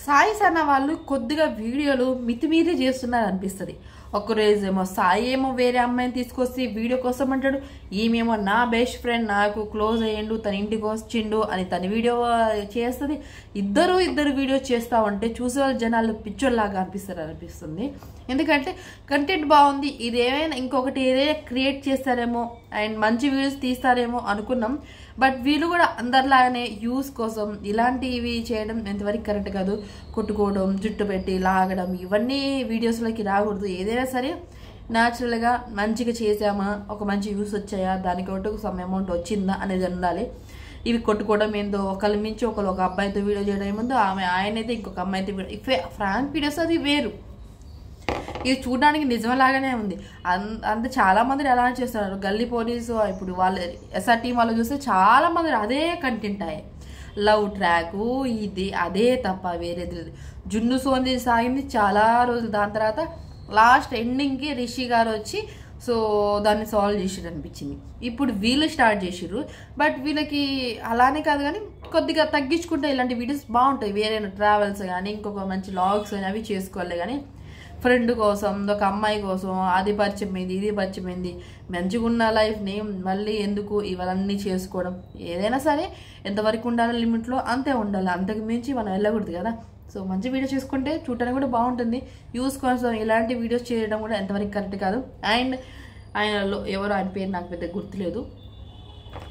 సాయి అన్న వాళ్ళు కొద్దిగా వీడియోలు మితిమీరి చేస్తున్నారు అనిపిస్తుంది. ఒకరోజేమో సాయి ఏమో వేరే అమ్మాయిని తీసుకొచ్చి వీడియో కోసం అంటాడు, ఈమెమో నా బెస్ట్ ఫ్రెండ్ నాకు క్లోజ్ అయ్యిండు తన ఇంటికి వచ్చిండు అని తన వీడియో చేస్తుంది. ఇద్దరు వీడియో చేస్తా ఉంటే చూసే జనాలు పిచ్చోళ్ళలాగా అనిపిస్తుంది. ఎందుకంటే కంటెంట్ బాగుంది, ఇదేమైనా ఇంకొకటి ఏదైనా క్రియేట్ చేస్తారేమో అండ్ మంచి వీడియోస్ తీస్తారేమో అనుకున్నాం. బట్ వీళ్ళు కూడా అందరిలాగానే యూస్ కోసం ఇలాంటివి చేయడం ఎంతవరకు కరెక్ట్ కాదు. కొట్టుకోవడం, జుట్టు పెట్టి లాగడం ఇవన్నీ వీడియోస్లోకి రాకూడదు. ఏదైనా సరే న్యాచురల్గా మంచిగా చేసామా, ఒక మంచి యూస్ వచ్చాయా, దానికి ఒకటి సమ్ అమౌంట్ వచ్చిందా అనేది ఉండాలి. ఇవి కొట్టుకోవడం ఏందో, ఒకరి మించి ఒకరు ఒక అబ్బాయితో వీడియో చేయడం ఏముందో, ఆయనైతే ఇంకొక అమ్మాయితో వీడియో, ఫ్రాంక్ వీడియోస్ అది వేరు. ఇది చూడడానికి నిజంలాగానే ఉంది. అంత చాలా మంది ఎలా చేస్తున్నారు. గల్లీ పోలీసు ఇప్పుడు వాళ్ళు ఎస్ఆర్టీ వాళ్ళు చూస్తే చాలా మంది అదే కంటెంట్ అయ్యాయి. లవ్ ట్రాకు ఇది అదే తప్ప వేరేది. జున్ను సోంది సాగింది చాలా రోజులు. దాని తర్వాత లాస్ట్ ఎండింగ్కి రిషి గారు వచ్చి సో దాన్ని సాల్వ్ చేసిరు అనిపించింది. ఇప్పుడు వీళ్ళు స్టార్ట్ చేసిర్రు. బట్ వీళ్ళకి అలానే కాదు కానీ కొద్దిగా తగ్గించుకుంటే ఇలాంటి వీడియోస్ బాగుంటాయి. వేరే ట్రావెల్స్ కానీ ఇంకొక మంచి లాగ్స్ కానీ అవి చేసుకోవాలి. కానీ ఫ్రెండ్ కోసం, ఒక అమ్మాయి కోసం అది పరిచయమైంది, ఇది పరిచయమైంది, మంచిగా ఉన్న లైఫ్ని మళ్ళీ ఎందుకు ఇవన్నీ చేసుకోవడం. ఏదైనా సరే ఎంతవరకు ఉండాలి లిమిట్లో అంతే ఉండాలి, అంతకు మించి మనం వెళ్ళకూడదు కదా. సో మంచి వీడియో చేసుకుంటే చూడడానికి కూడా బాగుంటుంది. యూస్ కోసం ఇలాంటి వీడియోస్ చేయడం కూడా ఎంతవరకు కరెక్ట్ కాదు. అండ్ ఆయనలో ఎవరో ఆయన పేరు నాకు పెద్ద గుర్తులేదు,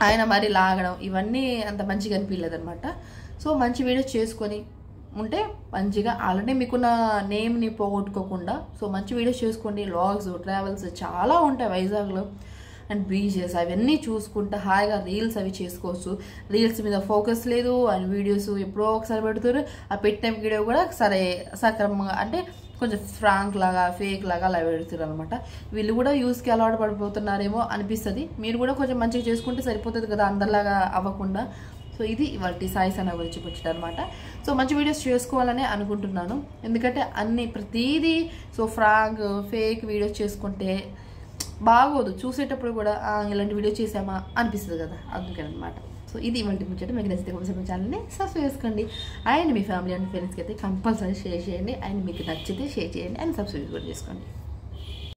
ఆయన మరి లాగడం ఇవన్నీ అంత మంచిగా అనిపించలేదు అనమాట. సో మంచి వీడియోస్ చేసుకొని ఉంటే మంచిగా ఆల్రెడీ మీకున్న నేమ్ని పోగొట్టుకోకుండా సో మంచి వీడియోస్ చేసుకోండి. వ్లాగ్స్, ట్రావెల్స్ చాలా ఉంటాయి వైజాగ్లో అండ్ బీచెస్ అవన్నీ చూసుకుంటే హాయిగా రీల్స్ అవి చేసుకోవచ్చు. రీల్స్ మీద ఫోకస్ లేదు అండ్ వీడియోస్ ఎప్పుడో ఒకసారి పెడుతారు. ఆ పెట్టిన వీడియో కూడా సరే సక్రమంగా అంటే కొంచెం ఫ్రాంక్ లాగా ఫేక్ లాగా అలా పెడుతారు అనమాట. వీళ్ళు కూడా యూస్కి అలవాటు పడిపోతున్నారేమో అనిపిస్తుంది. మీరు కూడా కొంచెం మంచిగా చేసుకుంటే సరిపోతుంది కదా, అందరిలాగా అవ్వకుండా. సో ఇది ఇవాళ సాయి సన్న గురించి ముచ్చట అనమాట. సో మంచి వీడియోస్ చేసుకోవాలని అనుకుంటున్నాను. ఎందుకంటే ప్రతిదీ సో ఫ్రాంక్ ఫేక్ వీడియోస్ చేసుకుంటే బాగోదు. చూసేటప్పుడు కూడా ఇలాంటి వీడియో చేసామా అనిపిస్తుంది కదా, అందుకని అనమాట. సో ఇది ఇవాళ ముచ్చట. మీకు నచ్చితే కొంచెం ఛానల్ని సబ్స్క్రైబ్ చేసుకోండి. అండ్ మీ ఫ్యామిలీ అండ్ ఫ్రెండ్స్కి అయితే కంపల్సరీ షేర్ చేయండి. అండ్ మీకు నచ్చితే షేర్ చేయండి అండ్ సబ్స్క్రైబ్ కూడా చేసుకోండి.